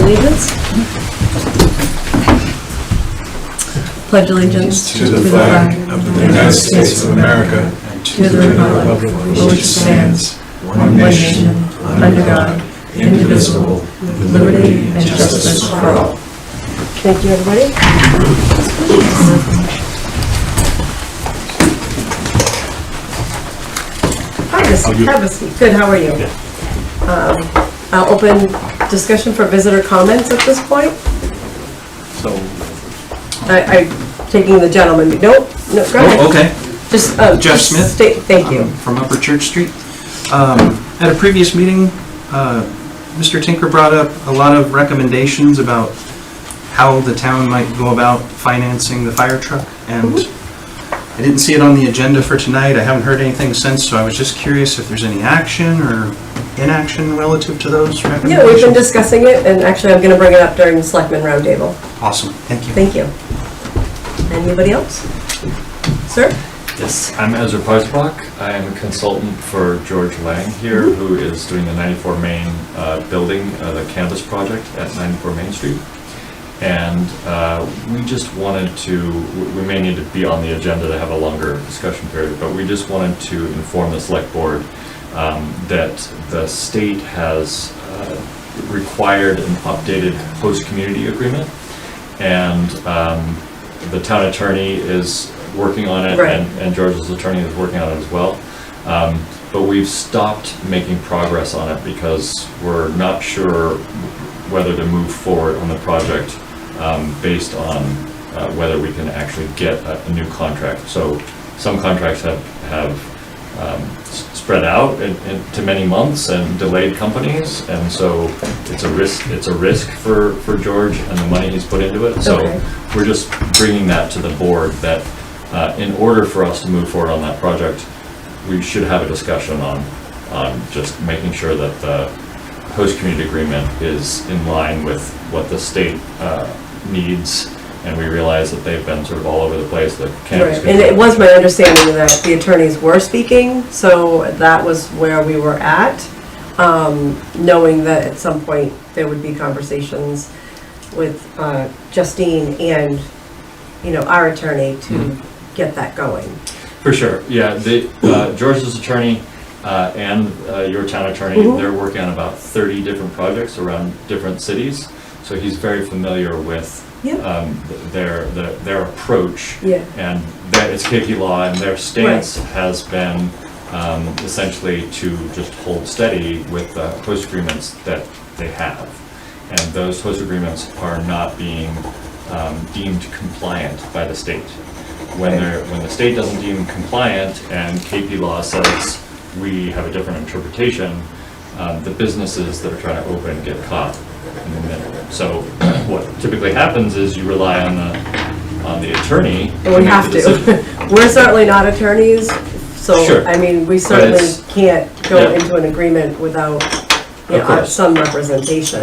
allegiance. Pledge allegiance to the flag of the United States of America and to the republic for which it stands, one nation, under God, indivisible, with liberty and justice for all. Thank you, everybody. Have a seat. Good, how are you? I'll open discussion for visitor comments at this point. So, I'm taking the gentleman. Nope, no, go ahead. oh, okay. Just Jeff Smith. Thank you. From Upper Church Street. At a previous meeting, Mr. Tinker brought up a lot of recommendations about how the town might go about financing the fire truck, and I didn't see it on the agenda for tonight. I haven't heard anything since, so I was just curious if there's any action or inaction relative to those recommendations. Yeah, we've been discussing it, and actually I'm going to bring it up during the Selectman Roundtable. Awesome, thank you. Thank you. Anybody else? Sir? Yes, I'm Ezra Parsbach. I am a consultant for George Lang here, who is doing the 94 Main building, the Canvas project at 94 Main Street. And we just wanted to, we may need to be on the agenda to have a longer discussion period, but we just wanted to inform the select board that the state has required an updated host community agreement, and the town attorney is working on it, right. and George's attorney is working on it as well. But we've stopped making progress on it because we're not sure whether to move forward on the project based on whether we can actually get a new contract. So some contracts have spread out into many months and delayed companies, and so it's a risk for George and the money he's put into it. So okay. We're just bringing that to the board that in order for us to move forward on that project, we should have a discussion on just making sure that the host community agreement is in line with what the state needs, and we realize that they've been sort of all over the place. The Canvas Right. And it was my understanding that the attorneys were speaking, so that was where we were at, knowing that at some point there would be conversations with Justine and our attorney to get that going. For sure, yeah. George's attorney and your town attorney, they're working on about 30 different projects around different cities. So he's very familiar with their approach, and it's KP law, and their stance has been essentially to just hold steady with the host agreements that they have. And those host agreements are not being deemed compliant by the state. When the state doesn't deem compliant and KP law says we have a different interpretation, the businesses that are trying to open get caught in the middle. So what typically happens is you rely on the attorney. And we have to. We're certainly not attorneys, so sure. I mean, we certainly can't go into an agreement without some representation.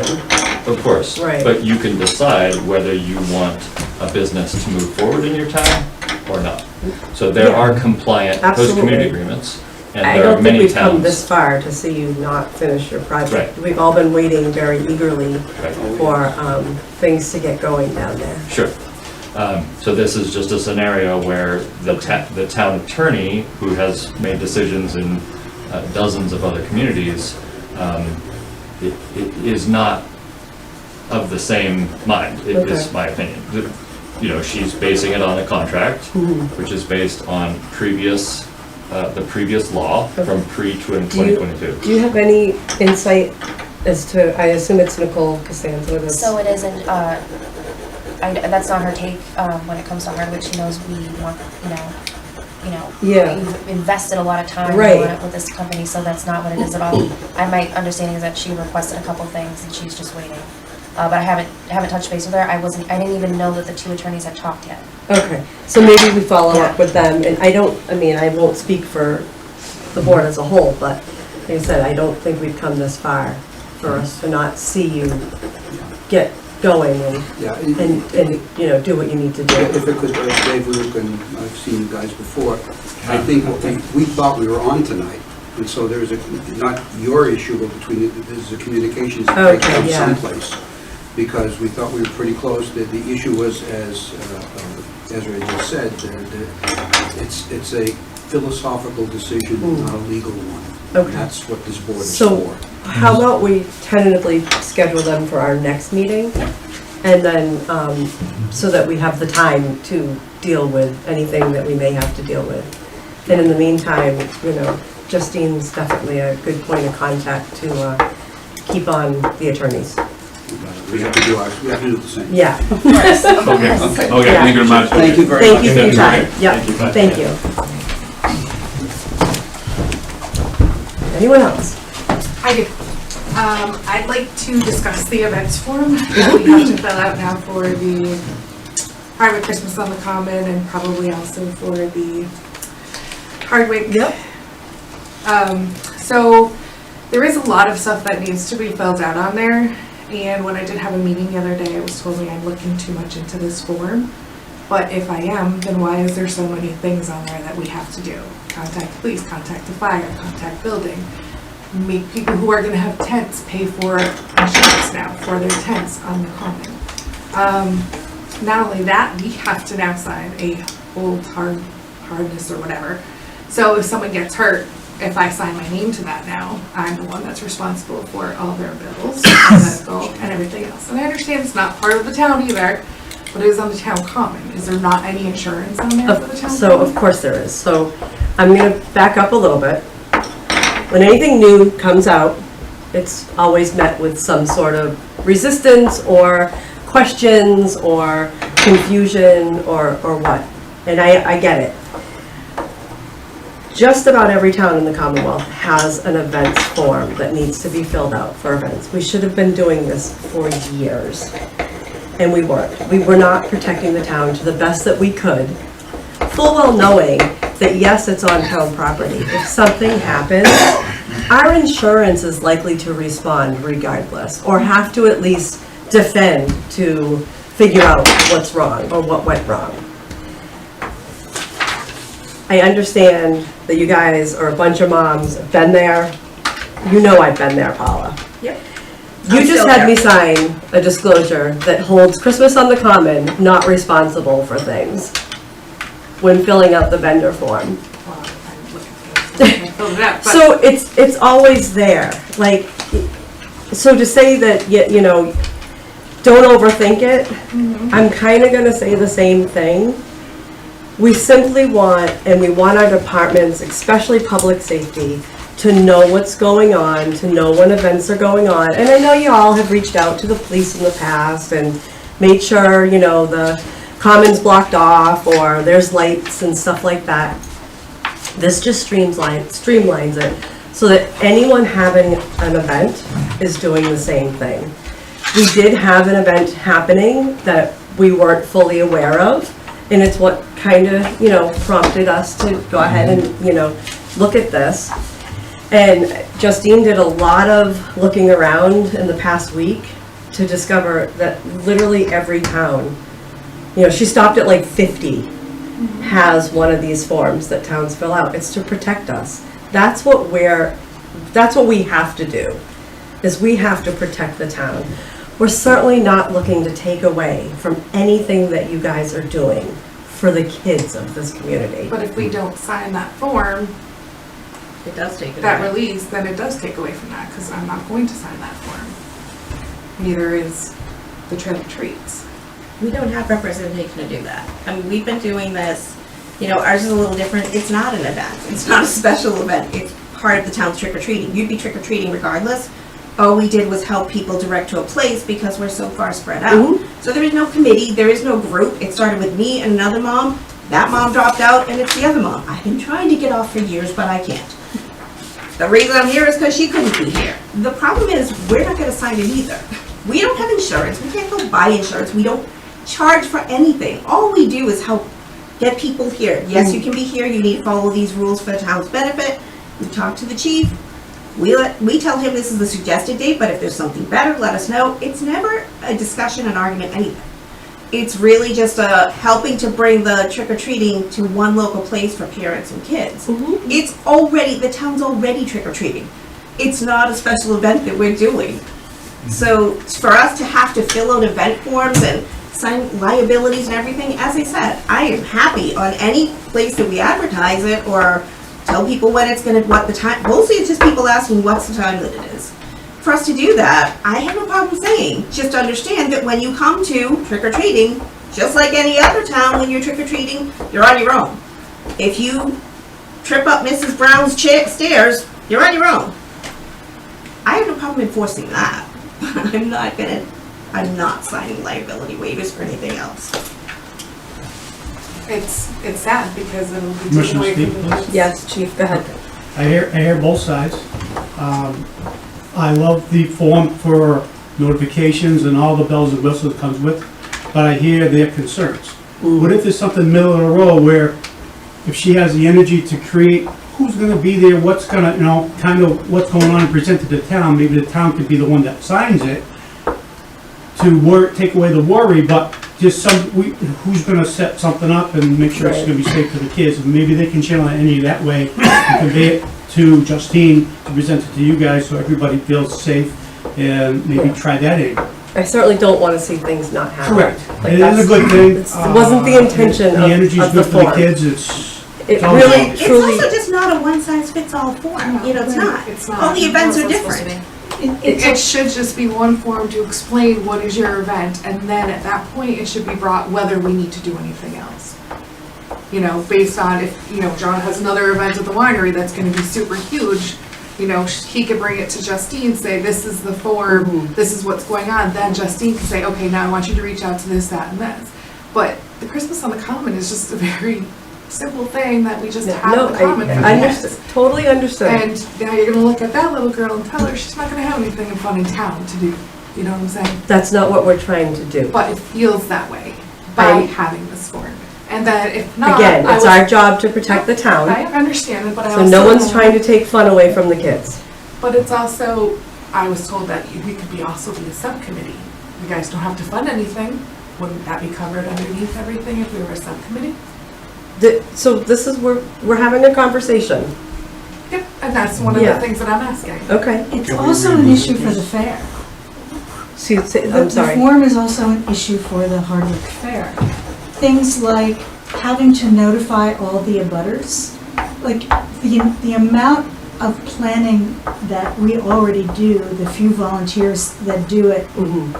Of course, right. But you can decide whether you want a business to move forward in your town or not. So there are compliant host community agreements, and I there don't are think many we've towns. come this far to see you not finish your project. Right. We've all been waiting very eagerly Right. for things to get going down there. Sure. So this is just a scenario where the town attorney, who has made decisions in dozens of other communities, it is not of the same mind, is my opinion. She's basing it on a contract, which is based on the previous law from pre-2022. Do you have any insight as to, I assume it's Nicole Costanzo? So it isn't, that's not her take when it comes to Hardwick. She knows we want, we've invested a lot of time with this company, so that's not what it is at all. My understanding is that she requested a couple things and she's just waiting. But I haven't touched base with her. I didn't even know that the two attorneys had talked yet. Okay, so maybe we follow up with them, and I won't speak for the board as a whole, but like I said, I don't think we've come this far for us to not see you get going and do what you need to do. If it could, Dave, Luke, and I've seen you guys before, I think what we thought we were on tonight. And so there's not your issue, but there's a communications breakdown someplace. because we thought we were pretty close. The issue was, as Ezra just said, it's a philosophical decision, not a legal one. Okay. That's what this board is So, for. how about we tentatively schedule them for our next meeting? And then, so that we have the time to deal with anything that we may have to deal with. And in the meantime, you know, Justine's definitely a good point of contact to keep on the attorneys. We have to do the same. Yeah. Okay, thank you very much. Thank you very Thank much. you for your time. Yeah, Thank you. thank you. Anyone else? I do. I'd like to discuss the events form that we have to fill out now for the Hardwick Christmas on the Common and probably also for the Hardwick. Yep. So there is a lot of stuff that needs to be filled out on there. And when I did have a meeting the other day, it was told me I'm looking too much into this form. But if I am, then why is there so many things on there that we have to do? Contact police, contact the fire, contact building. Meet people who are going to have tents, pay for insurance now for their tents on the common. Not only that, we have to now sign a hold hardness or whatever. So if someone gets hurt, if I sign my name to that now, I'm the one that's responsible for all their bills, medical, and everything else. And I understand it's not part of the town either, but it is on the town common. Is there not any insurance on there for the town So, common? of course there is. So, I'm gonna back up a little bit. When anything new comes out, it's always met with some sort of resistance or questions or confusion or what. And I get it. Just about every town in the Commonwealth has an events form that needs to be filled out for events. We should have been doing this for years. And we weren't. We were not protecting the town to the best that we could, full well knowing that yes, it's on town property. If something happens, our insurance is likely to respond regardless, or have to at least defend to figure out what's wrong or what went wrong. I understand that you guys are a bunch of moms, have been there. You know I've been there, Paula. Yep. You I'm just still had there. me sign a disclosure that holds Christmas on the Common not responsible for things when filling out the vendor form. Well, I'm looking for it. I filled it out, but- So it's always there, like, so to say that, you know, don't overthink it, I'm kind of going to say the same thing. We simply want, and we want our departments, especially public safety, to know what's going on, to know when events are going on. And I know you all have reached out to the police in the past and made sure, you know, the common's blocked off or there's lights and stuff like that. This just streamlines it so that anyone having an event is doing the same thing. We did have an event happening that we weren't fully aware of, and it's what kind of, you know, prompted us to go ahead and, you know, look at this. And Justine did a lot of looking around in the past week to discover that literally every town, you know, she stopped at like 50, has one of these forms that towns fill out. It's to protect us. That's what we have to do, is we have to protect the town. We're certainly not looking to take away from anything that you guys are doing for the kids of this community. But if we don't sign that form, It does take it that away. release, then it does take away from that, because I'm not going to sign that form. Neither is the Trail of Treats. We don't have representation to do that. I mean, we've been doing this, you know, ours is a little different. It's not an event. It's not a special event. It's part of the town's trick-or-treating. You'd be trick-or-treating regardless. All we did was help people direct to a place because we're so far spread out. So there is no committee, there is no group. It started with me and another mom. That mom dropped out and it's the other mom. I've been trying to get off for years, but I can't. The reason I'm here is because she couldn't be here. The problem is, we're not gonna sign it either. We don't have insurance, we can't go buy insurance, we don't charge for anything. All we do is help get people here. Yes, you can be here, you need to follow these rules for the town's benefit. We talk to the chief, we tell him this is the suggested date, but if there's something better, let us know. It's never a discussion, an argument, anything. It's really just helping to bring the trick-or-treating to one local place for parents and kids. It's already, the town's already trick-or-treating. It's not a special event that we're doing. So for us to have to fill out event forms and sign liabilities and everything, as I said, I am happy on any place that we advertise it or tell people when it's gonna, what the time, mostly it's just people asking what's the time that it is. For us to do that, I have no problem saying, just understand that when you come to trick-or-treating, just like any other town, when you're trick-or-treating, you're on your own. If you trip up Mrs. Brown's stairs, you're on your own. I have no problem enforcing that. I'm not signing liability waivers for anything else. It's sad because it'll be taken Commissioner away Steve, from the please. kids. Yes, Chief, go ahead. I hear both sides. I love the form for notifications and all the bells and whistles that comes with, but I hear their concerns. What if there's something middle of the road where if she has the energy to create, who's gonna be there, what's gonna, kind of what's going on and present to the town, maybe the town could be the one that signs it to take away the worry, but just who's gonna set something up and make sure it's gonna be safe for the kids, and maybe they can channel it that way and convey it to Justine to present it to you guys so everybody feels safe and maybe try that in. I certainly don't want to see things not happen. Correct. Like, It that's- is a good thing. It wasn't the intention The energy's of the good for the form. kids, It all really, about- truly, It's also just not a one-size-fits-all form, it's not. It's not. All the events are That's what it's supposed to different. be. It should just be one form to explain what is your event, and then at that point, it should be brought whether we need to do anything else. Based on if, John has another event at the winery that's gonna be super huge, he could bring it to Justine, say, this is the form, this is what's going on, then Justine can say, okay, now I want you to reach out to this, that, and this. But the Christmas on the Common is just a very simple thing that we just have no, in the Common for I the understood, kids. totally understood. And now you're gonna look at that little girl and tell her she's not gonna have anything fun in town to do, you know what I'm saying? That's not what we're trying to do. But it feels that way by having this form. And then if not, Again, I it's will- our job to protect the town, I understand it, but I so also. no one's trying to take fun away from the kids. But it's also, I was told that we could also be a subcommittee. You guys don't have to fund anything. Wouldn't that be covered underneath everything if we were a subcommittee? So this is where we're having a conversation. Yep, and that's one of Yeah. the things that I'm asking. Okay. It's also an issue for the fair. I'm The sorry. form is also an issue for the Hardwick Fair. Things like having to notify all the abutters, like the amount of planning that we already do, the few volunteers that do it. Mhm.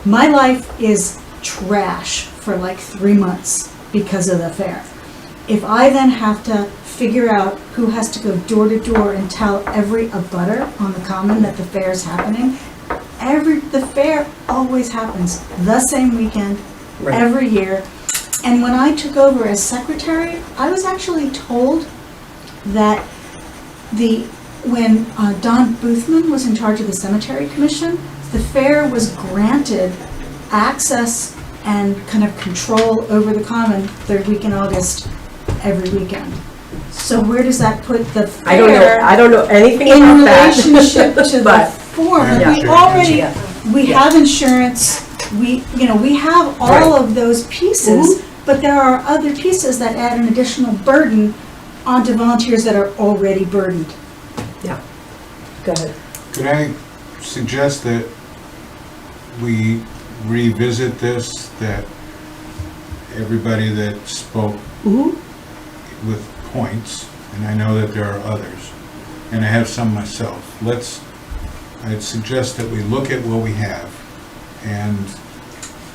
My life is trash for like 3 months because of the fair. If I then have to figure out who has to go door to door and tell every abutter on the common that the fair is happening, the fair always happens the same weekend, Right. every year. And when I took over as secretary, I was actually told that when Don Boothman was in charge of the cemetery commission, the fair was granted access and kind of control over the common third week in August every weekend. So where does that put the fair? I don't know anything In about that. relationship to the But- form, Yeah. we already, Yeah. we have insurance, we have all of those pieces, but there are other pieces that add an additional burden onto volunteers that are already burdened. Go ahead. Could I suggest that we revisit this, that everybody that spoke Mhm. with points, and I know that there are others, and I have some myself, I'd suggest that we look at what we have and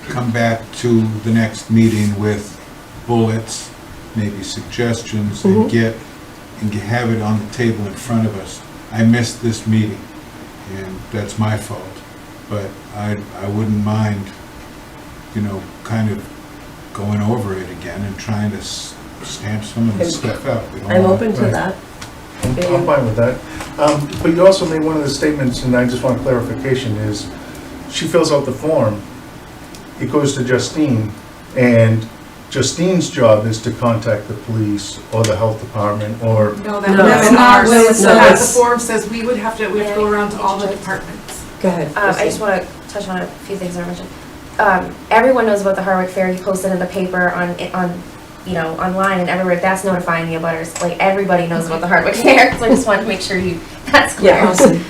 come back to the next meeting with bullets, maybe suggestions, and have it on the table in front of us. I missed this meeting, and that's my fault, but I wouldn't mind, kind of going over it again and trying to stamp some of this stuff out. We don't I'm want- open to that. I'm fine with that. But you also made one of the statements, and I just want clarification, is she fills out the form, it goes to Justine, and Justine's job is to contact the police or the health department or... No, No, that's that's not not ours. what it The says. form says we have to go around to all the departments. Go ahead. I just want to touch on a few things I mentioned. Everyone knows about the Hardwick Fair. You posted in the paper online and everywhere. That's notifying the abutters. Like everybody knows about the Hardwick Fair. So I just wanted to make sure that's clear. Yeah, awesome.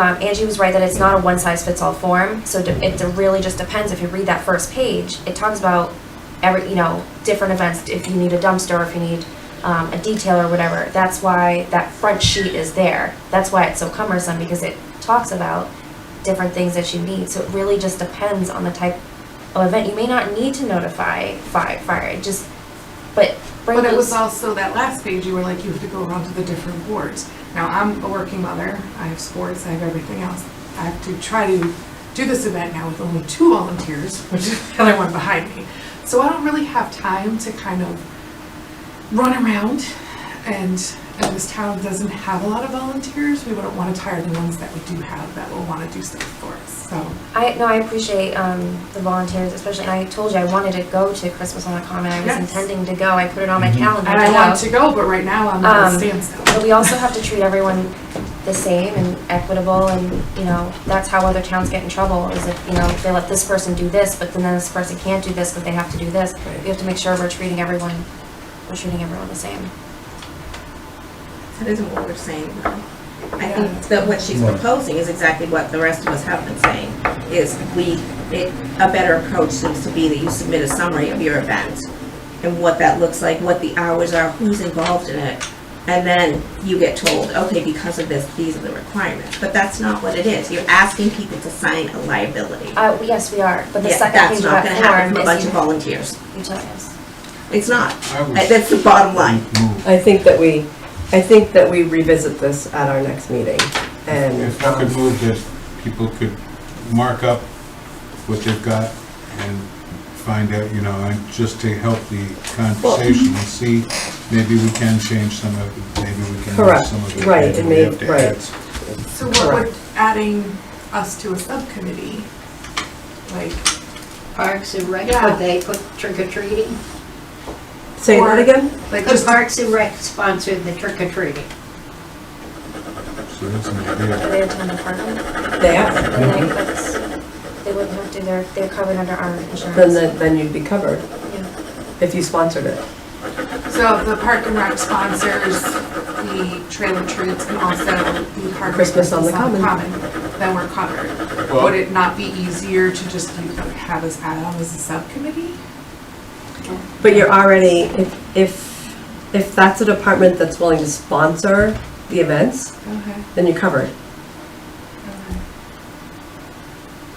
Angie was right that it's not a one-size-fits-all form, so it really just depends. If you read that first page, it talks about every, different events, if you need a dumpster, if you need a detail or whatever. That's why that front sheet is there. That's why it's so cumbersome, because it talks about different things that you need. So it really just depends on the type of event. You may not need to notify fire, but But it was also that last page, you were like, you have to go around to the different boards. Now, I'm a working mother, I have sports, I have everything else. I have to try to do this event now with only 2 volunteers, which is the other one behind me. So I don't really have time to kind of run around, and this town doesn't have a lot of volunteers. We wouldn't want to tire the ones that we do have that will want to do stuff for us, so. I appreciate the volunteers, especially, and I told you I wanted to go to Christmas on the Common. I was Yes. intending to go. I put it on my calendar. And I want to go, but right now I'm at a standstill. But we also have to treat everyone the same and equitable, and, that's how other towns get in trouble, is if, they let this person do this, but then this person can't do this, but they have to do this. We have to make sure we're treating everyone the same. That isn't what we're saying, though. I think that what she's proposing is exactly what the rest of us have been saying, is a better approach seems to be that you submit a summary of your event and what that looks like, what the hours are, who's involved in it, and then you get told, okay, because of this, these are the requirements. But that's not what it is. You're asking people to sign a liability. Yes, we are, but the Yeah, second that's page of not gonna that happen form from a is bunch of volunteers. you tell us. It's not. I would That's the bottom line. move. I think that we revisit this at our next meeting, and. If I could move that people could mark up what they've got and find out, and just to help the conversation and see, maybe we can change some of it, maybe we can Correct. move some of it. Right, maybe and we may- have to right. add So what would adding us to a subcommittee, like, Parks and Rec, Yeah. would they put trick or treating? Say that again? like Could just Parks and Rec sponsor the trick or treating? So that's an Do idea. they attend the party? They They wouldn't have to, they're covered under our insurance. then you'd be covered Yeah. if you sponsored it. So if the Park and Rec sponsors the trailer treats and also the Hardwick Christmas on the Common. then we're covered. Well- Would it not be easier to just have us add on as a subcommittee? But you're already, if that's a department that's willing to sponsor the events, Okay. then you're covered.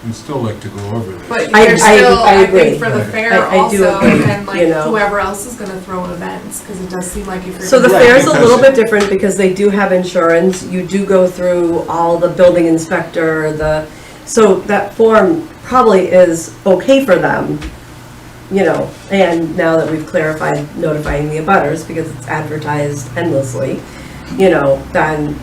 I'd still like to go over this. But I there's still, I I agree. think for the fair I do also, agree, and like you know. whoever else is gonna throw events, because it does seem like if you're. So the gonna- fair's a little because- bit different because they do have insurance. You do go through all the building inspector, so that form probably is okay for them, and now that we've clarified notifying the abutters because it's advertised endlessly, then,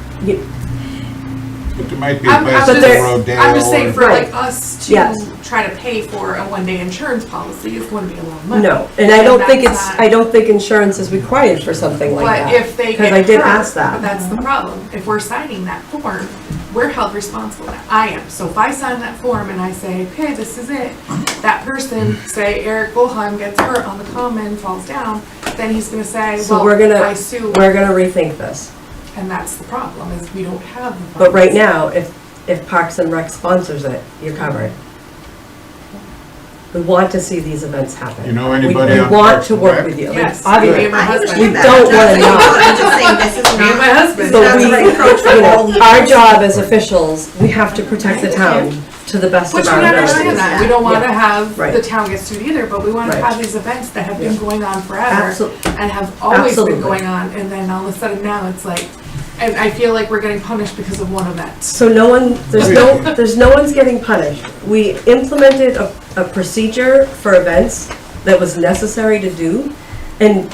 But there might be a I'm bicycle just- road day. I'm just saying for Right. like us to Yes. try to pay for a one-day insurance policy is going to be a lot of money. no. And I don't think that's not- I don't think insurance is required for something like that. But if they get Because I did hurt, ask that. but that's the problem. If we're signing that form, we're held responsible. Now, I am. So if I sign that form and I say, okay, this is it, that person, say Eric Rohan gets hurt on the Common, falls down, then he's gonna say, So well, we're gonna, I sue. we're gonna rethink this. And that's the problem, is we don't have the funds. But right now, if Parks and Rec sponsors it, you're covered. We want to see these events happen. You know anybody We on want Parks to and work Rec? with you. Yes, Obviously, me and my I husband. we understand that. don't I'm wanna just saying- not. I'm just saying, this is Me and my not, husband. this is So not we, the right approach for all leaders. our job as officials, we have to protect the town to the best Which of we our understand abilities. that. We don't want to Yeah. have Right. the town get sued either, but we want to Right. have these events that have been going on forever Absolutely. and have always Absolutely. been going on, and then all of a sudden now it's like, and I feel like we're getting punished because of one event. So there's no one's getting punished. We implemented a procedure for events that was necessary to do, and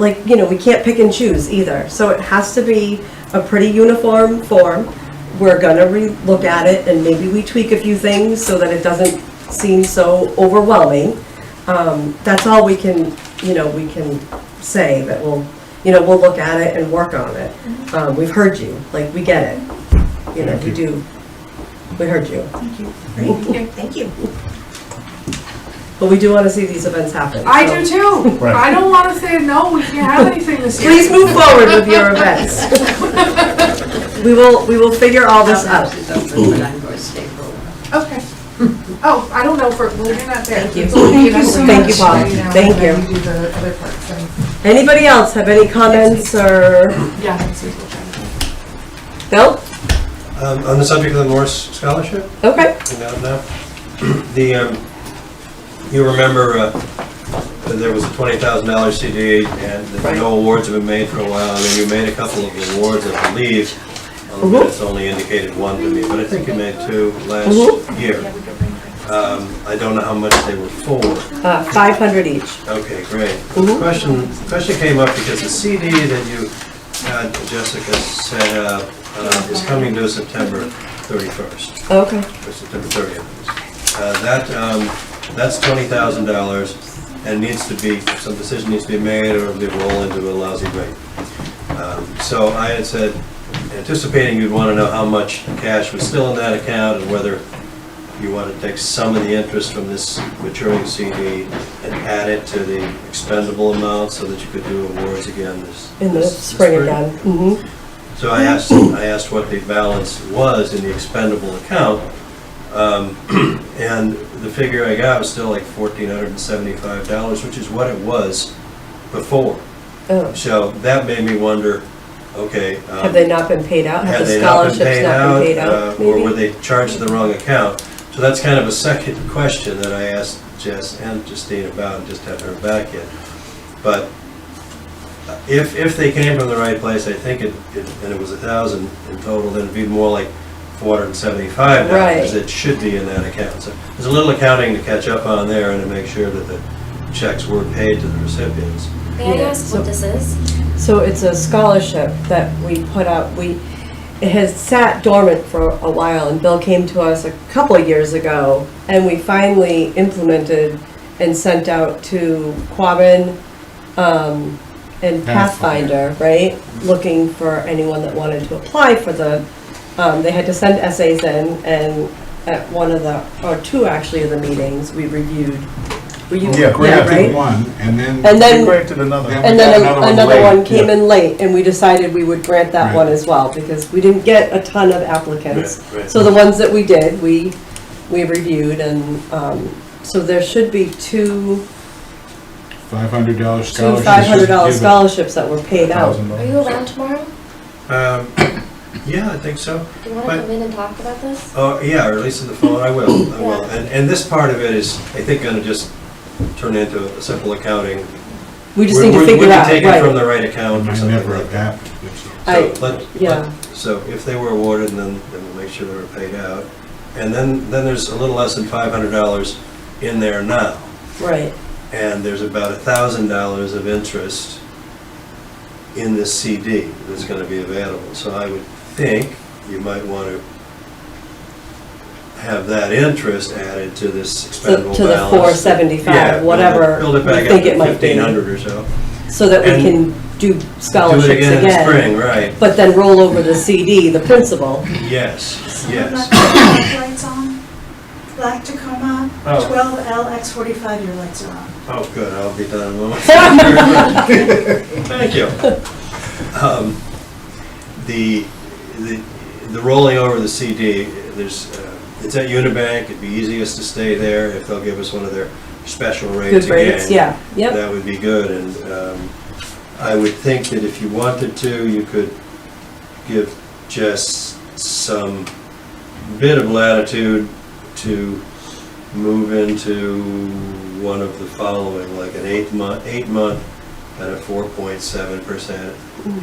we can't pick and choose either. So it has to be a pretty uniform form. We're gonna look at it and maybe we tweak a few things so that it doesn't seem so overwhelming. That's all we can say, that we'll look at it and work on it. We've heard you, we get it. We do. We heard you. Great. Thank you. But we do want to see these events happen. I so do too. Right. I don't want to say no, we can't have anything this year. Please move forward with your events. we will figure all this Our out. house is open, but I'm going to stay for a while. Okay. Oh, I don't know for, well, you're not there. Thank you. It's only Thank you so Thank much. you, Paul. right now, Thank and then you. we do the other parts, then, Anybody else have any comments or, yeah, next week we'll try to. Bill? On the subject of the Morse Scholarship, Okay. you remember that there was a $20,000 CD and that no awards have been made for a while, and then you made a couple of awards, I believe. It's only indicated one to me, but I think you made 2 last year. I don't know how much they were for. 500 each. Okay, great. Question came up because the CD that you had Jessica set up is coming due September 31st, Okay. or September 30th. That's $20,000 and needs to be, some decision needs to be made or they roll into a lousy rate. So I had said, anticipating you'd want to know how much cash was still in that account and whether you want to take some of the interest from this maturing CD and add it to the expendable amount so that you could do awards again In the spring again. So I asked what the balance was in the expendable account, and the figure I got was still like $1,475, which is what it was before. Oh. So that made me wonder, okay. Have they not been paid out? Have Had the they not been scholarships paid not been paid out? out, or were they charged to the wrong account? So that's kind of a second question that I asked Jess and Justine about, and just haven't heard back yet. But if they came from the right place, I think and it was 1,000 in total, then it'd be more like $475 Right. that should be in that account. So there's a little accounting to catch up on there and to make sure that the checks were paid to the recipients. May I Yeah, ask so- what this is? So it's a scholarship that we put out. It has sat dormant for a while, and Bill came to us a couple of years ago, and we finally implemented and sent out to Quabbin and Pathfinder, right? Looking for anyone that wanted to apply for the, they had to send essays in, and at one of the, or 2 actually of the meetings, we reviewed. Yeah, granted right? one, and then. And then, Granted another. and then another late. one came in late, and we decided we would grant that Right. one as well, because we didn't get a ton of applicants. Right, right. So the ones that we did, we reviewed, and so there should be 2 $500 scholarships. $500 scholarships that were paid out. Are you around tomorrow? Yeah, I think so. Do you want to come in and talk about this? Oh, yeah, or at least on the phone, I will. And this part of it is, I think, gonna just turn into a simple accounting. We just need to figure out, We can take it from right. the right account or I something never like that. adapted it, so. Yeah. So if they were awarded, then we'll make sure they were paid out. And then there's a little less than $500 in there now. Right. And there's about $1,000 of interest in this CD that's gonna be available. So I would think you might want to have that interest added to this expendable balance. To the 475, Yeah, whatever build it back we up think to it might be. 1,500 or so. So that we And can do scholarships Do it again in spring, right. But then roll over the CD, the principal. Yes, Some of yes. my lights on, black Tacoma, Oh. 12LX45, your lights are on. Oh, good, I'll be done in a moment. Thank you. The rolling over the CD, it's at Unibank, it'd be easiest to stay there if they'll give us one of their special rates Good again. rates, yeah, yep. That would be good, and I would think that if you wanted to, you could give Jess some bit of latitude to move into one of the following, like an 8-month at a 4.7%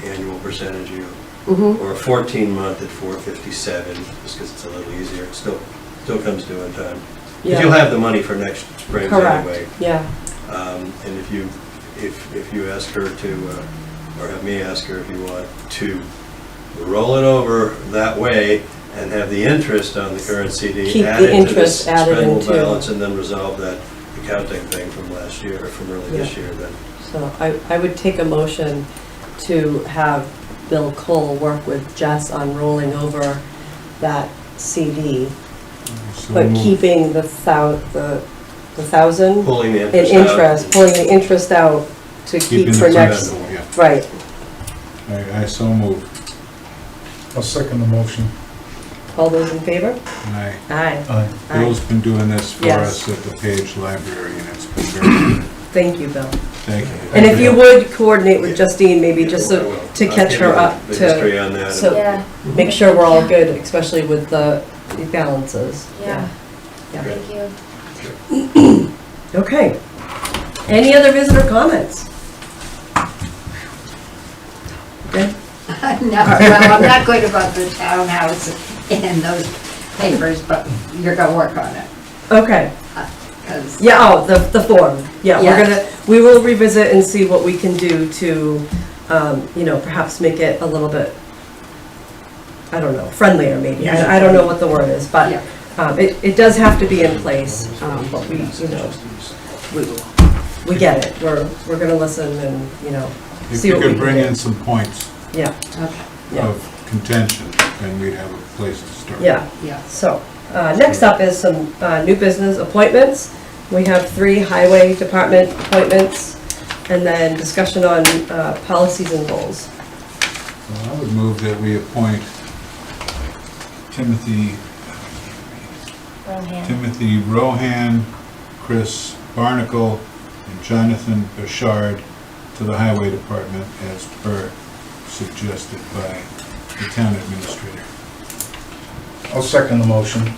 annual percentage yield. Or a 14-month at 4.57, just because it's a little easier. It still comes due in time. Yeah. If you'll have the money for next spring Correct. anyway. Yeah. And if you ask her to, or have me ask her if you want to roll it over that way and have the interest on the current CD Keep the added to this interest added expendable into- balance and then resolve that accounting thing from last year, or from early this year then. So I would take a motion to have Bill Cole work with Jess on rolling over that CD, So but moved. keeping the 1,000 Pulling the in interest out. interest, pulling the interest out to keep Keeping for it next, expendable, yeah. right. I so move. I'll second the motion. All those in favor? Aye. Aye. Aye. Bill's been doing this for Yes. us at the Page Library, and it's been very good. Thank you, Bill. Thank you. And if you would coordinate with Justine, maybe just so, to catch her up to, so Yeah, make sure we're all good, especially with the balances. yeah, Yeah. thank you. Okay. Any other visitor comments? Good? No, well, I'm not good about the townhouse and those papers, but you're gonna work on it, Okay. 'cause Yeah, oh, the form. Yeah, Yes. we will revisit and see what we can do to, perhaps make it a little bit, I don't know, friendlier maybe. I don't know what the word is, but Yeah. it does have to be in place, but we get it. We're gonna listen and, If see you what we could can bring do. in some points Yeah, Okay, yeah, of contention, then we'd have a place to start. yeah. yeah. So, next up is some new business appointments. We have 3 highway department appointments, and then discussion on policies and goals. Well, I would move that we appoint Rohan. Timothy Rohan, Chris Barnicle, and Jonathan Bechard to the Highway Department as per suggested by the town administrator. I'll second the motion.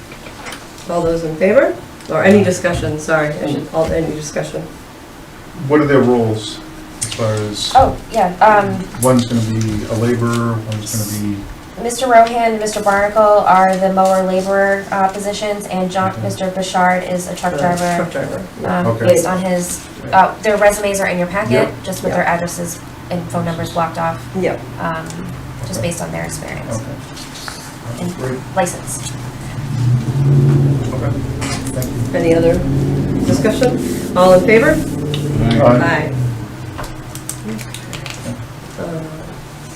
All those in favor? Or any discussion, sorry, any discussion? What are their roles as far as, Oh, yeah, one's gonna be a laborer, one's gonna be, Mr. Rohan and Mr. Barnicle are the mower laborer positions, and Mr. Bechard is a truck Truck driver. driver. Yeah. Okay. Based on his, their resumes are in your packet, Yep. just with their addresses and phone numbers blocked off, Yep. just based on their experience okay. and Great, license. okay, thank you. Any other discussion? All in favor? Aye.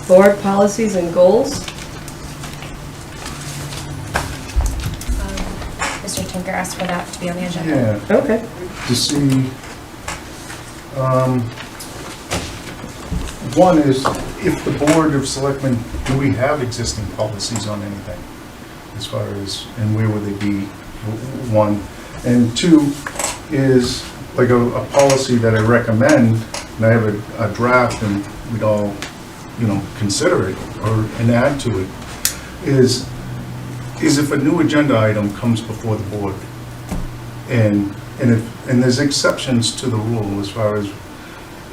Board policies and goals. Mr. Tinker asked for that to be on the agenda. Yeah, Okay. to see, one is, if the Board of Selectmen, do we have existing policies on anything? As far as, and where would they be, one? And two is, like a policy that I recommend, and I have a draft, and we'd all, consider it, or, and add to it, is if a new agenda item comes before the board, and there's exceptions to the rule as far as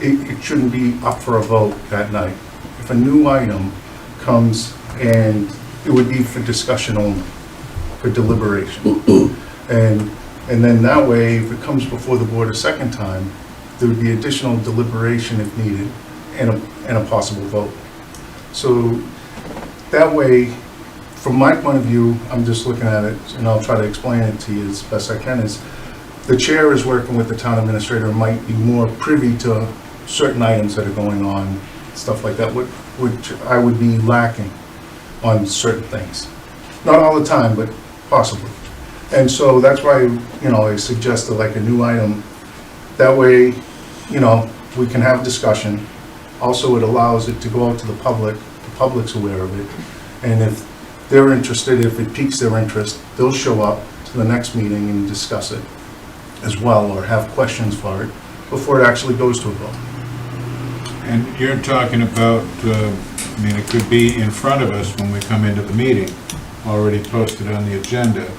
it shouldn't be up for a vote that night. If a new item comes, and it would be for discussion only, for deliberation. And then that way, if it comes before the board a second time, there would be additional deliberation if needed, and a possible vote. So that way, from my point of view, I'm just looking at it, and I'll try to explain it to you as best I can, is the chair is working with the town administrator and might be more privy to certain items that are going on, stuff like that, which I would be lacking on certain things. Not all the time, but possibly. And so that's why, I suggested like a new item. That way, we can have discussion. Also, it allows it to go out to the public's aware of it. And if they're interested, if it piques their interest, they'll show up to the next meeting and discuss it as well, or have questions for it before it actually goes to a vote. And you're talking about, it could be in front of us when we come into the meeting, already posted on the agenda.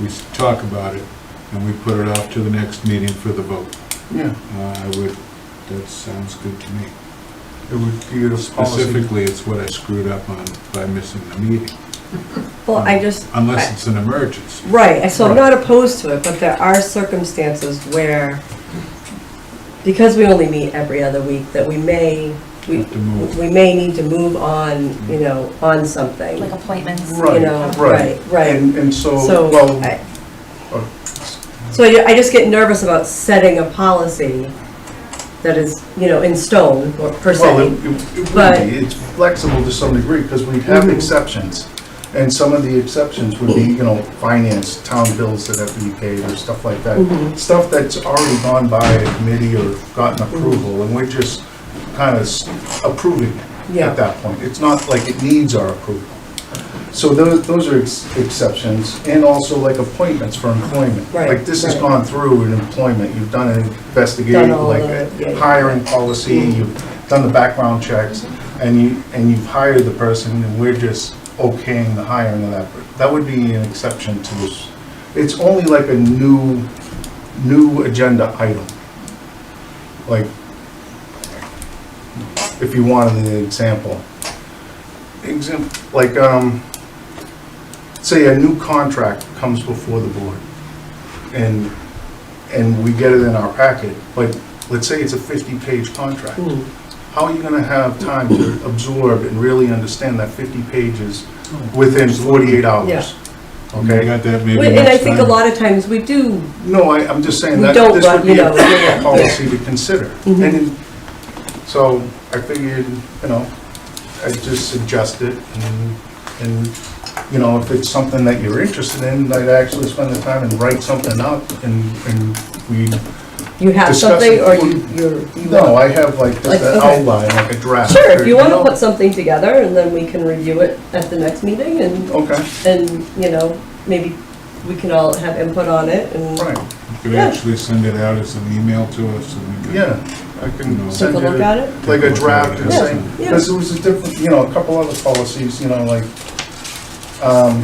We talk about it, and we put it off to the next meeting for the vote. Yeah. That sounds good to me. It would be a policy. Specifically, it's what I screwed up on by missing the meeting. Well, Unless it's an emergency. right, so I'm not opposed to it, but there are circumstances where, because we only meet every other week, that we may Have to move. we may need to move on, on something. Like appointments. Right, Right. And so, So, well, so I just get nervous about setting a policy that is, in stone, or per well, se. it would but- be, it's flexible to some degree, because we have exceptions. And some of the exceptions would be, finance, town bills that have to be paid, or stuff like that. Stuff that's already gone by a committee or gotten approval, and we're just kind of approving it Yeah. at that point. It's not like it needs our approval. So those are exceptions, and also like appointments for employment. Right, Like this has right. gone through an employment, you've done an investigation, Done all like the- yeah, yeah. hiring policy, you've done the background checks, and you've hired the person, and we're just okaying the hiring of that. That would be an exception to this. It's only like a new agenda item. Like, if you wanted an example. Like, say a new contract comes before the board, and we get it in our packet, but let's say it's a 50-page contract. How are you gonna have time to absorb and really understand that 50 pages within 48 hours? Yeah. You Okay? got that maybe And I next think a time. lot of times we do, No, I'm just saying We that don't, this but, would be you a know, yeah. policy to consider. Mhm. And so I figured, I'd just suggest it, and, if it's something that you're interested in, I'd actually spend the time and write something up, and we you have discuss something, it. or you No, want. I have like Like, just an okay. outline, like a draft. Sure, if you or, wanna put something together, and then we can review it at the next meeting, Okay, and, maybe we can all have input on it, and right, You could Yeah. actually send it out as an email to us and we could. yeah, I can take a send look you at it. like a draft and Yeah. say, Yeah. because there was a different, a couple other policies, like, I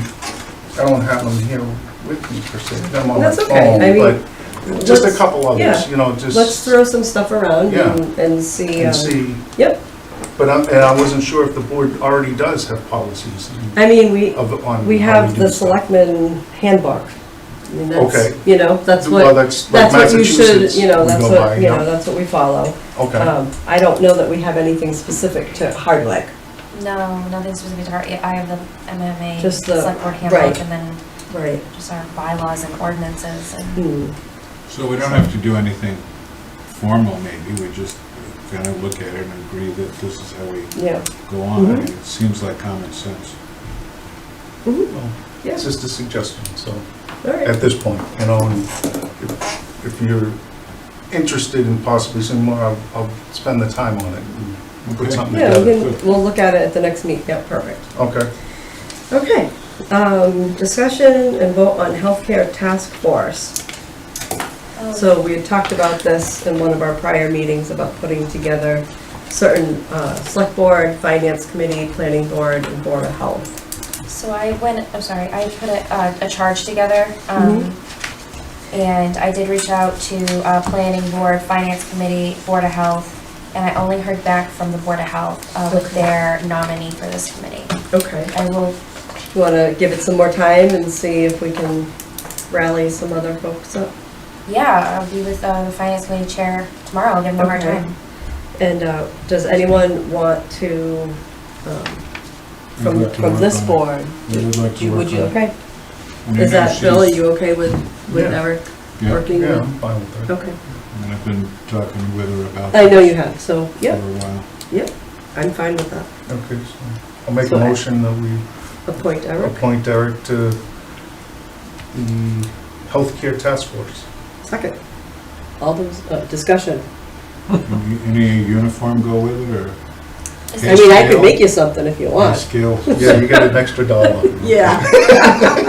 don't have them here with me per se, I have them on my That's okay. I phone, mean, but just a let's- couple others, yeah. just. Let's throw some stuff around Yeah. and see, And see. Yep. But I wasn't sure if the board already does have policies I mean, we on. we how have do the stuff. selectmen handbook. I mean, that's, Okay. That's Well, what, that's like that's what you should, Massachusetts. that's we go by, what, yeah. that's what we follow. Okay, I don't know that we have anything specific to Hardwick. No, nothing specific to her. I have the MMA Just the- select board handbook, right. and then Right. just our bylaws and ordinances and. Hmm. So we don't have to do anything formal maybe, we just kind of look at it and agree that this is how we Yeah. go on. I Mhm. mean, it seems like common sense. Mhm. well, Yeah. it's just a suggestion, so, All right. at this point, and if you're interested in possibly seeing more, I'll spend the time on it and put Okay. something Yeah, together. we'll look at it at the next meet. Yeah, perfect. Okay, Okay. Discussion and vote on healthcare task force. So we had talked about this in one of our prior meetings about putting together certain select board, finance committee, planning board, and board of health. So I put a charge together, and I did reach out to planning board, finance committee, board of health, and I only heard back from the board of health with Okay. their nominee for this committee. Okay. I will, You want to give it some more time and see if we can rally some other folks up? yeah, I'll be with the finance committee chair tomorrow. I'll give them more Okay. time. And does anyone want to, I'd like to from work this on it. board? I would like to work Would you, on it. okay? I mean, Is that, she's- Bill, are you okay with Yeah. Eric Yeah. working yeah, with? I'm fine with that. Okay. And I've been talking with her about. I know this you have, so, For yep, a while. yep, I'm fine with that. Okay, so I'll make So a I- motion that we Appoint Eric. appoint Eric to the healthcare task force. Second. All those, discussion. Any uniform go with it, or Is I mean, I could make you something if you any want. skills? Yeah, you get an extra $1. Yeah.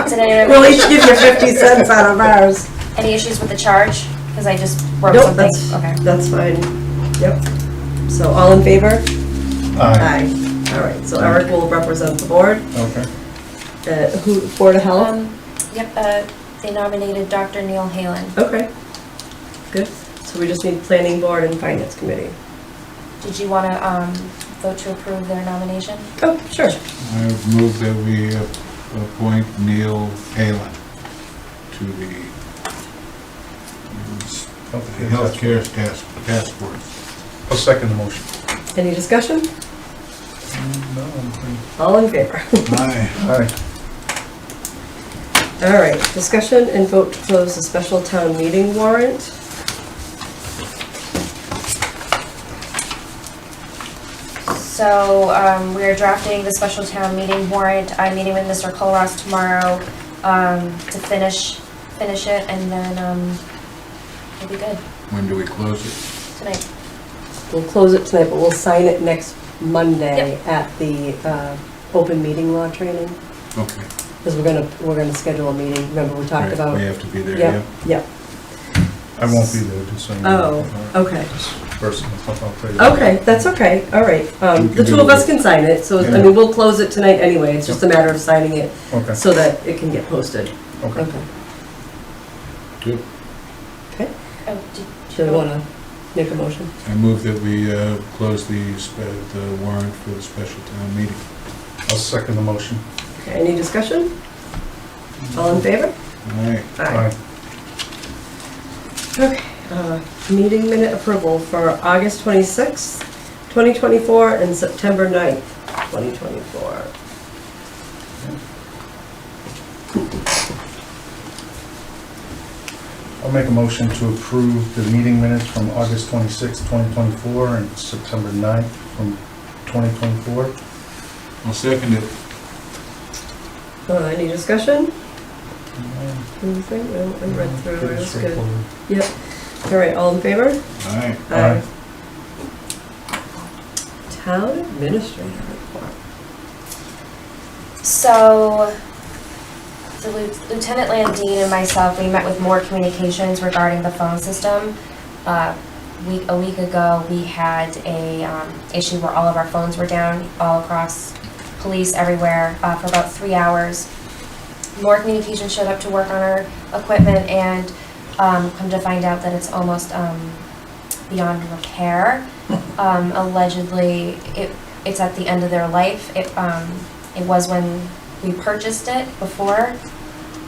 Did anyone We'll each give you 50 cents out of ours. any issues with the charge? Because I just wrote Nope, something. that's, Okay. that's fine. Yep. So all in favor? Aye. All right, so Eric will represent the board. Okay. Who, Board of Health? Yep, they nominated Dr. Neil Halen. Okay. Good. So we just need planning board and finance committee. Did you want to vote to approve their nomination? Oh, sure. I move that we appoint Neil Halen to the healthcare task force. I'll second the motion. Any discussion? No, All in favor? Aye. Aye. All right, discussion and vote to close the special town meeting warrant. So we're drafting the special town meeting warrant. I'm meeting with Mr. Colross tomorrow to finish it, and then it'll be good When do we close it? tonight. We'll close it tonight, but we'll sign it next Monday at the open meeting law training. Okay. Because we're gonna schedule a meeting, remember we talked Right, about? we have to be there, Yep, yeah. yep. I won't be there, just so you know. Oh, okay. Personal stuff, I'll tell you. Okay, that's okay, all right. We can The two do of us it. can sign it, so, I Yeah. mean, we'll close it tonight anyway, it's just a matter of signing it Okay, so that it can get posted. okay. Okay. Good. Oh, Do you wanna make a motion? I move that we close the warrant for the special town meeting. I'll second the motion. Okay, any discussion? All in favor? All right. Aye. Okay, meeting minute approval for August 26th, 2024, and September 9th, 2024. I'll make a motion to approve the meeting minutes from August 26, 2024, and September 9th from 2024. I'll second it. Any discussion? Anything? No, I read through it, Pretty it's good. straightforward. Yep. All right, all in favor? All right. Aye. Town administrator report. So, Lieutenant Landine and myself, we met with more communications regarding the phone system. A week ago, we had a issue where all of our phones were down all across police everywhere for about 3 hours. More communication showed up to work on our equipment, and come to find out that it's almost beyond repair. Allegedly, it's at the end of their life. It was when we purchased it before.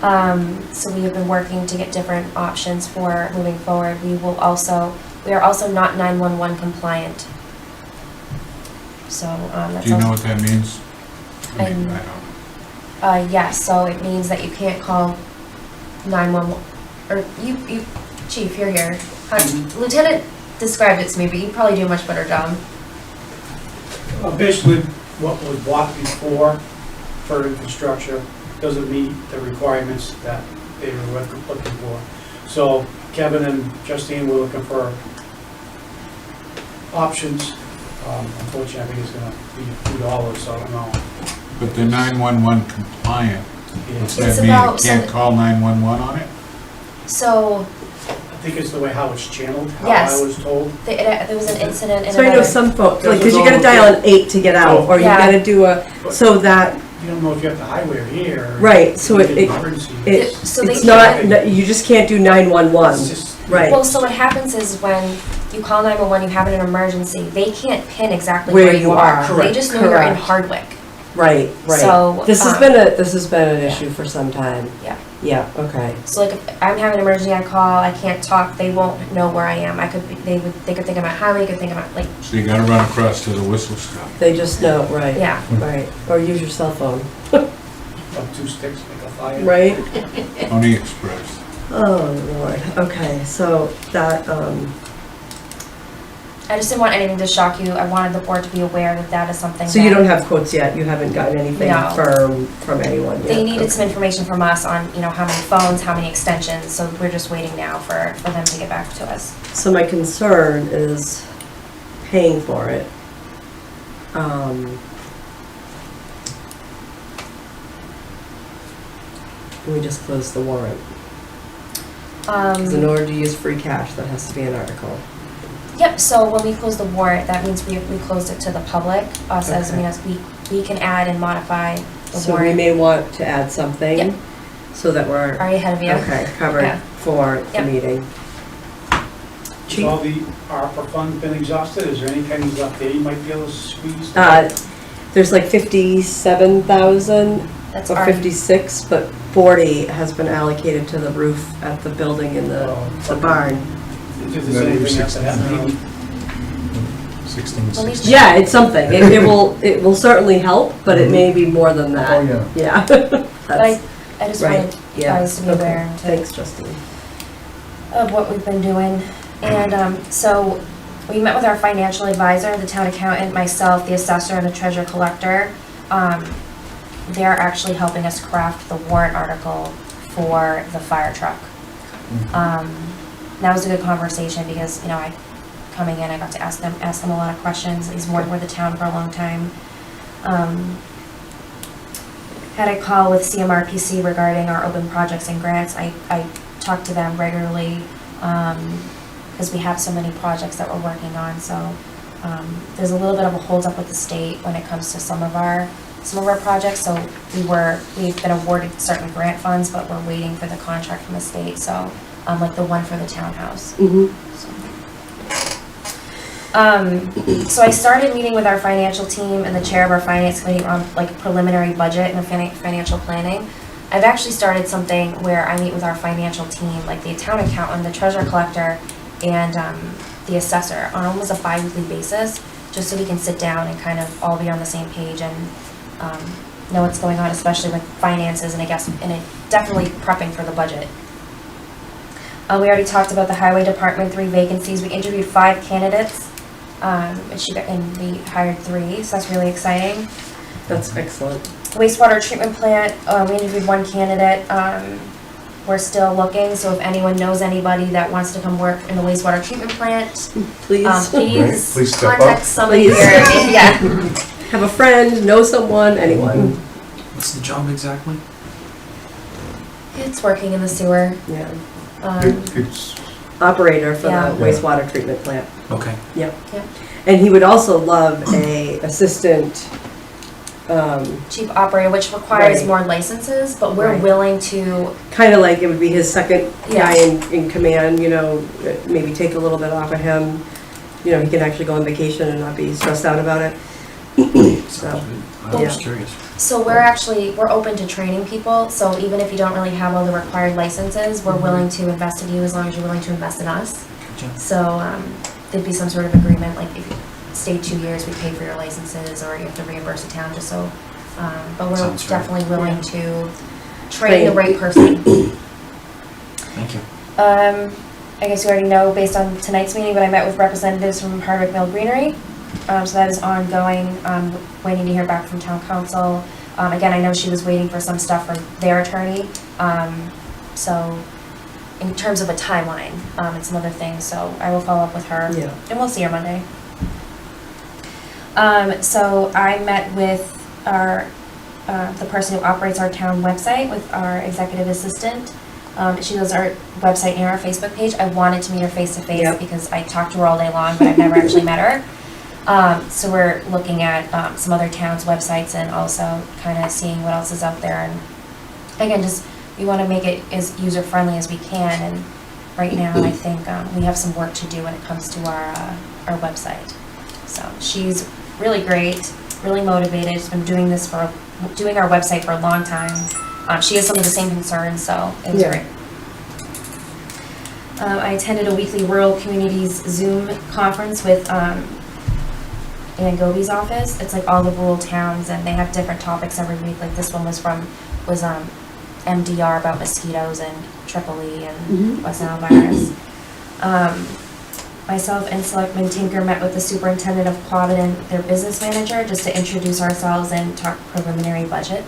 So we have been working to get different options for moving forward. We are also not 911 compliant. So that's Do you know what that means? I mean, I'm- I don't know. yes, so it means that you can't call 911, or you, Chief, you're here. Lieutenant described it to me, but you probably do a much better job. Basically, what was bought before for infrastructure doesn't meet the requirements that they were looking for. So Kevin and Justine were looking for options. Unfortunately, I think it's gonna be $2, so I don't know. But the 911 compliant, what's It's that mean? about You can't some- call 911 on it? So I think it's the way how it's channeled, how Yes. I was told. there was an incident in So I know another. some folks, like, This because is you gotta all- dial an 8 to get out, or you Yeah. gotta do so that, You don't know if you have the highway or here. or Right, so if it- it's emergency. So they it's not, can't- you just can't do It's 911, just. right? Well, so what happens is when you call 911, you have an emergency, they can't pin exactly Where where you you are. are. They Correct. just know you're in Correct. Hardwick. Right, right. So, This has been an issue for some time. Yeah. Yeah, okay. So like if I'm having an emergency, I call, I can't talk, they won't know where I am. They could think I'm at Highway, could think I'm at, like, So you gotta run across to the whistle stop. They just know, right. yeah. Right, or use your cell phone, About 2 sticks, make a fire. right? Pony Express. Oh, Lord, okay, so that, I just didn't want anything to shock you. I wanted the board to be aware that that is something so you that don't have quotes yet, you haven't gotten anything No. firm from anyone yet? they needed Okay. some information from us on, how many phones, how many extensions, so we're just waiting now for them to get back to us. So my concern is paying for it. We just closed the warrant. 'Cause in order to use free cash, that has to be an article. Yep, so when we close the warrant, that means we closed it to the public, us as, Okay. as we can add and modify the So we warrant. may want to add something Yep. so that we're, Already ahead of you. okay, covered Yeah. for the Yep. meeting. Has all the ARPA funds been exhausted? Is there any pennies left there you might be able to squeeze? There's like 57,000 That's or already, 56, but 40 has been allocated to the roof at the building in the barn. If there's anything else that hasn't been. 16, Let me 16. Yeah, it's something. It will certainly help, but it may be more than that. Oh, yeah. Yeah. but That's I just right. wanted you Yeah. guys to be Okay. aware and to Thanks, Justine. of what we've been doing. And so we met with our financial advisor, the town accountant, myself, the assessor, and the treasurer collector. They're actually helping us craft the warrant article for the fire truck. That was a good conversation because, coming in, I got to ask them a lot of questions. He's worked with the town for a long time. had a call with CMRPC regarding our open projects and grants. I talk to them regularly, because we have so many projects that we're working on, so there's a little bit of a holdup with the state when it comes to some of our projects, so we've been awarded certain grant funds, but we're waiting for the contract from the state, so, like the one for the townhouse. So I started meeting with our financial team and the chair of our finance committee on like preliminary budget and financial planning. I've actually started something where I meet with our financial team, like the town accountant, the treasurer collector, and the assessor on almost a bi-weekly basis, just so we can sit down and kind of all be on the same page and know what's going on, especially with finances and definitely prepping for the budget. We already talked about the highway department, 3 vacancies. We interviewed 5 candidates, and we hired 3, so that's really exciting. That's excellent. Wastewater treatment plant, we interviewed 1 candidate. We're still looking, so if anyone knows anybody that wants to come work in the wastewater treatment plant, Please. Please step contact up. somebody Please. here. Yeah. Have a friend, know someone, anyone. What's the job exactly? It's working in the sewer. Yeah. It's, Operator for Yeah. the wastewater treatment plant. Okay. Yep. Yep. And he would also love a assistant, Chief operator, which requires Right. more licenses, but we're Right. willing to, kind of like it would be his second guy Yeah. in command, maybe take a little bit off of him. He can actually go on vacation and not be stressed out about it. So, I'm yeah. just curious. so we're open to training people, so even if you don't really have all the required licenses, we're willing to invest in you as long as you're willing to invest in us. Gotcha. So there'd be some sort of agreement, like if you stay 2 years, we pay for your licenses, or you have to reimburse the town, just so, but we're Sounds fair. definitely willing to train the right person. Thank you. I guess you already know based on tonight's meeting, but I met with representatives from Hardwick Mill Greenery. So that is ongoing, waiting to hear back from town council. Again, I know she was waiting for some stuff from their attorney. So in terms of a timeline, and some other things, so I will follow up with her. Yeah. And we'll see her Monday. So I met with the person who operates our town website, with our executive assistant. She does our website and our Facebook page. I wanted to meet her face to face because I talked to her all day long, but I've never actually met her. So we're looking at some other towns' websites and also kind of seeing what else is out there. And again, just we want to make it as user-friendly as we can. And right now, I think we have some work to do when it comes to our website. So she's really great, really motivated. She's been doing our website for a long time. She has some of the same concerns, so it was great. I attended a weekly Rural Communities Zoom conference with Ann Goby's office. It's like all the rural towns, and they have different topics every week. Like this one was MDR about mosquitoes and Tripoli and West Nile virus. Myself and Selectman Tinker met with the superintendent of Quabbin and their business manager just to introduce ourselves and talk preliminary budget.